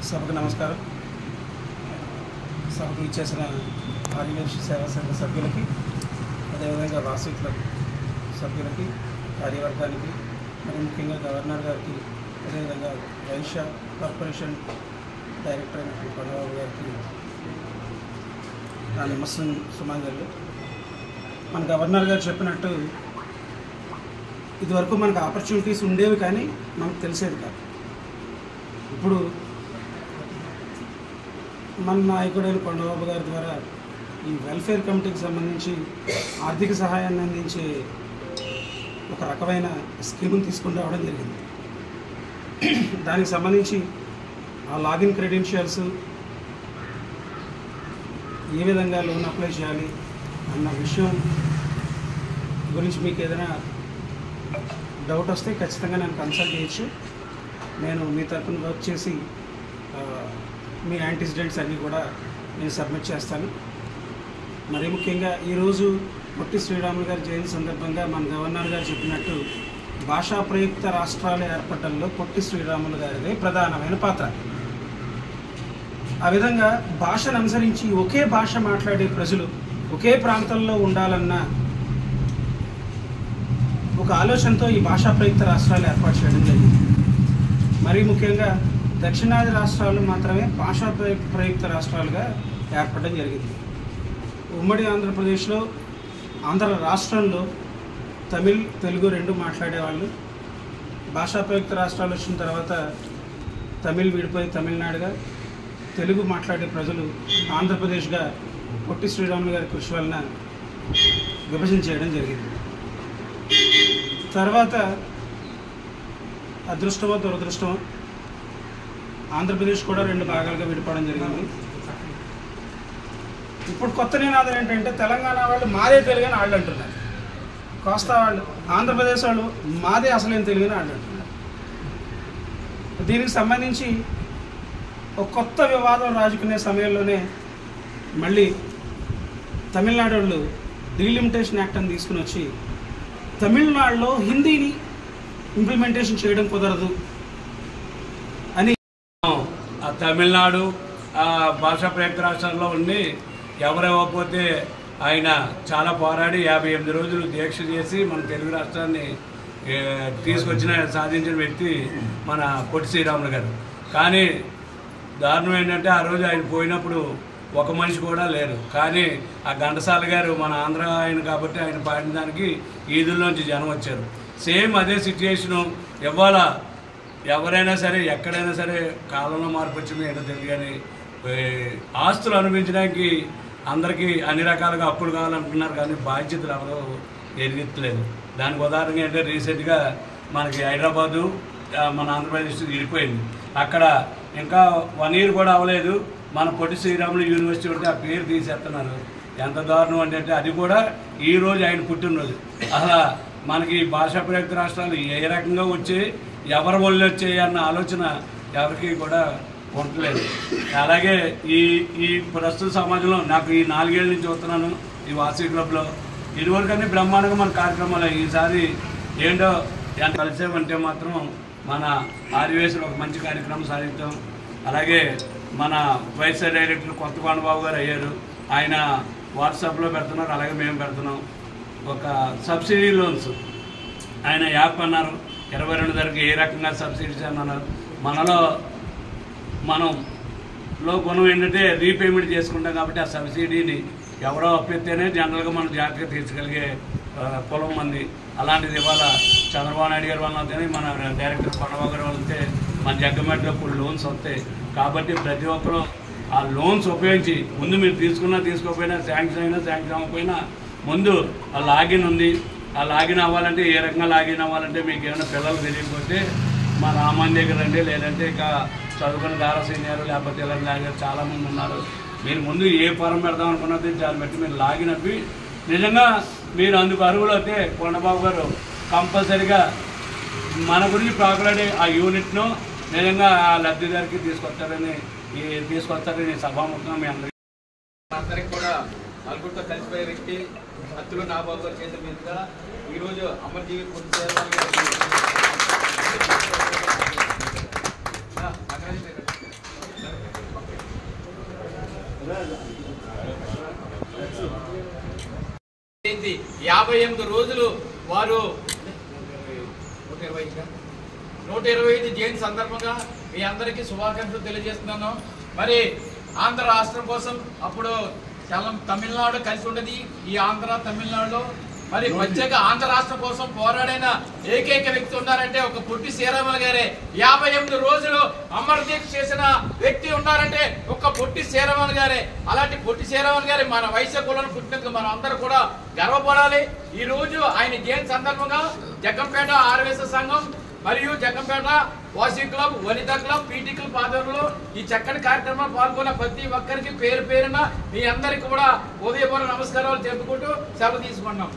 సభకు నమస్కారం. సభకు ఇచ్చేసిన ఆదివేశ సేవా సంఘ సభ్యులకి, అదేవిధంగా వాసికుల సభ్యులకి, కార్యవర్గానికి, మరి ముఖ్యంగా గవర్నర్ గారికి, అదేవిధంగా వైశ్య కార్పొరేషన్ డైరెక్టర్ అయినటువంటి కొండబాబు గారికి నా నమస్తం సుమాంజలు. మన గవర్నర్ గారు చెప్పినట్టు ఇదివరకు మనకు ఆపర్చునిటీస్ ఉండేవి కానీ మనకు తెలిసేది కాదు. ఇప్పుడు మన నాయకుడైన కొండబాబు గారి ద్వారా ఈ వెల్ఫేర్ కమిటీకి సంబంధించి ఆర్థిక సహాయాన్ని అందించే ఒక రకమైన స్కీమ్ని తీసుకుని రావడం జరిగింది. దానికి సంబంధించి ఆ లాగిన్ క్రెడెన్షియల్స్, ఏ విధంగా లోన్ అప్లై చేయాలి అన్న విషయం గురించి మీకు ఏదైనా డౌట్ వస్తే ఖచ్చితంగా నేను కన్సల్ట్ చేయొచ్చు. నేను మీ తరఫున వర్క్ చేసి మీ యాంటిసిడెంట్స్ అన్నీ కూడా నేను సబ్మిట్ చేస్తాను. మరీ ముఖ్యంగా ఈరోజు పొట్టి శ్రీరాములు గారి జయంతి సందర్భంగా మన గవర్నర్ గారు చెప్పినట్టు భాషా ప్రయుక్త రాష్ట్రాలు ఏర్పడడంలో పొట్టి శ్రీరాములు గారిదే ప్రధానమైన పాత్ర. ఆ విధంగా భాషను అనుసరించి ఒకే భాష మాట్లాడే ప్రజలు ఒకే ప్రాంతంలో ఉండాలన్న ఒక ఆలోచనతో ఈ భాషా ప్రయుక్త రాష్ట్రాలు ఏర్పాటు చేయడం జరిగింది. మరీ ముఖ్యంగా దక్షిణాది రాష్ట్రాలు మాత్రమే భాషా ప్రయుక్త రాష్ట్రాలుగా ఏర్పడడం జరిగింది. ఉమ్మడి ఆంధ్రప్రదేశ్లో, ఆంధ్ర రాష్ట్రంలో తమిళ్, తెలుగు రెండు మాట్లాడేవాళ్ళు. భాషా ప్రయుక్త రాష్ట్రాలు వచ్చిన తర్వాత తమిళ్ విడిపోయి తమిళనాడుగా, తెలుగు మాట్లాడే ప్రజలు ఆంధ్రప్రదేశ్గా పొట్టి శ్రీరాములు గారి కృషి వలన విభజన చేయడం జరిగింది. తర్వాత అదృష్టమో దురదృష్టమో ఆంధ్రప్రదేశ్ కూడా రెండు భాగాలుగా విడిపోవడం జరిగింది. ఇప్పుడు కొత్త నినాదం ఏంటంటే తెలంగాణ వాళ్ళు మాదే తెలుగు అని వాళ్ళు అంటున్నారు, కోస్తా వాళ్ళు, ఆంధ్రప్రదేశ్ వాళ్ళు మాదే అసలేం తెలుగు అని వాళ్ళు అంటున్నారు. దీనికి సంబంధించి ఒక కొత్త వివాదం రాజుకునే సమయంలోనే మళ్ళీ తమిళనాడు వాళ్ళు డీలిమిటేషన్ యాక్ట్ అని తీసుకుని వచ్చి తమిళనాడులో హిందీని ఇంప్లిమెంటేషన్ చేయడం కుదరదు అని. ఆ తమిళనాడు భాషా ప్రయుక్త రాష్ట్రాల్లో ఉండి ఎవరివ్వకపోతే ఆయన చాలా పోరాడి 58 రోజులు దీక్ష చేసి మన తెలుగు రాష్ట్రాన్ని సాధించిన వ్యక్తి మన పొట్టి శ్రీరాములు గారు. కానీ దారుణం ఏంటంటే ఆ రోజు ఆయన పోయినప్పుడు ఒక మనిషి కూడా లేరు. కానీ ఆ ఘంటసాల గారు మన ఆంధ్ర ఆయన కాబట్టి ఆయన పాడిన దానికి ఈదుల్లోంచి జనం వచ్చారు. సేమ్ అదే సిచ్యుయేషను ఇవాళ ఎవరైనా సరే ఎక్కడైనా సరే కాలంలో మార్పు వచ్చింది ఏంటో తెలియదు కానీ ఆస్తులు అనుభవించడానికి అందరికీ అన్ని రకాలుగా అప్పులు కావాలంటున్నారు కానీ బాధ్యతలు ఎవరో ఎరిగెత్తలేదు. దానికి ఉదాహరణగా అంటే రీసెంట్గా మనకి హైదరాబాదు మన ఆంధ్రప్రదేశ్ విడిపోయింది. అక్కడ ఇంకా 1 year కూడా అవ్వలేదు, మన పొట్టి శ్రీరాములు యూనివర్సిటీ ఉంటే ఆ పేరు తీసేస్తున్నారు. ఎంత దారుణం అంటే అది కూడా ఈరోజు ఆయన పుట్టినరోజు. అసలు మనకి భాషా ప్రయుక్త రాష్ట్రాలు ఏ రకంగా వచ్చి ఎవరి వల్ల వచ్చాయి అన్న ఆలోచన ఎవరికి కూడా ఉండలేదు. అలాగే ఈ ప్రస్తుత సమాజంలో నాకు ఈ 4 ఏళ్ళ నుంచి వస్తున్నాను ఈ వాసీ క్లబ్లో. ఇదివరకన్నీ బ్రహ్మాండంగా మన కార్యక్రమాలు, ఈసారి ఏంటో ఎంత కలిసేమంటే మాత్రం మన ఆదివేశంలో ఒక మంచి కార్యక్రమం సాధిస్తాం. అలాగే మన వైస్ డైరెక్టర్ కొత్త కొండబాబు గారు అయ్యారు, ఆయన వాట్సాప్లో పెడుతున్నారు, అలాగే మేము పెడుతున్నాం. ఒక సబ్సిడీ లోన్స్ ఆయన యాప్ అన్నారు, 22 ధరకు ఏ రకంగా సబ్సిడీస్ అన్నారు. మనంలో గుణం ఏంటంటే రీపేమెంట్ చేసుకుంటాం కాబట్టి ఆ సబ్సిడీని ఎవరో అప్పిస్తేనే జనరల్గా మనం జాగ్రత్తగా తీర్చగలిగే కులం మంది. అలాంటిది ఇవాళ చంద్రబాబు నాయుడు గారి వల్ల అవుతాయి, మన డైరెక్టర్ కొండబాబు గారి వల్ల అయితే మన జగ్గమెట్లో ఇప్పుడు లోన్స్ వస్తాయి. కాబట్టి ప్రతి ఒక్కరూ ఆ లోన్స్ ఉపయోగించి ముందు మీరు తీసుకోకపోయినా శాంక్షన్ అయినా శాంక్షన్ అవ్వకపోయినా ముందు ఆ లాగిన్ ఉంది. ఆ లాగిన్ అవ్వాలంటే ఏ రకంగా లాగిన్ అవ్వాలంటే మీకు ఏమైనా పిల్లలు తెలియకపోతే మా రామాన్ దగ్గర రండి, లేదంటే ఇక చదువుకున్న దారా సీనియర్ లేకపోతే ఇలాంటి లాగారు చాలామంది ఉన్నారు. మీరు ముందు ఏ ఫారం పెడదాం అనుకున్నది దాన్ని బట్టి మీరు లాగిన్ అవ్వి నిజంగా మీరు అందుకు అర్హులు అయితే కొండబాబు గారు కంపల్సరీగా మన గురించి ప్రాకులాడే ఆ యూనిట్ను నిజంగా ఆ లబ్ధిదారికి తీసుకొస్తారని సభాముఖంగా మీ అందరికీ కూడా నలుగురితో కలిసిపోయే వ్యక్తి అత్తులు నాబాబు గారి చేతుల మీదుగా ఈరోజు అమరజీవి పొట్టి శ్రీరాములు గారికి 58 రోజులు వారు 125 జయంతి సందర్భంగా మీ అందరికీ శుభాకాంక్షలు తెలియజేస్తున్నాను. మరి ఆంధ్ర రాష్ట్రం కోసం అప్పుడు చాలా తమిళనాడు కలిసి ఉండేది. ఈ ఆంధ్ర తమిళనాడులో మరి ప్రత్యేక ఆంధ్ర రాష్ట్రం కోసం పోరాడిన ఏకైక వ్యక్తి ఉన్నారంటే ఒక పొట్టి శ్రీరాములు గారే. 58 రోజులు అమర్ దీక్ష చేసిన వ్యక్తి ఉన్నారంటే ఒక పొట్టి శ్రీరాములు గారే. అలాంటి పొట్టి శ్రీరాములు గారి మన వైశ్య కులాన్ని పుట్టినందుకు మనం అందరూ కూడా గర్వపడాలి. ఈ రోజు ఆయన జయంతి సందర్భంగా జగ్గంపేట ఆర్ఎస్ఎస్ సంఘం మరియు జగ్గంపేట వాసీ club, Vanitha club, PT club ఆధ్వర్యంలో ఈ చక్కని కార్యక్రమంలో పాల్గొన్న ప్రతి ఒక్కరికి పేరు పేరున మీ అందరికీ కూడా ఉదయపూర్వ నమస్కారాలు చెప్పుకుంటూ సెలవు తీసుకున్నాం.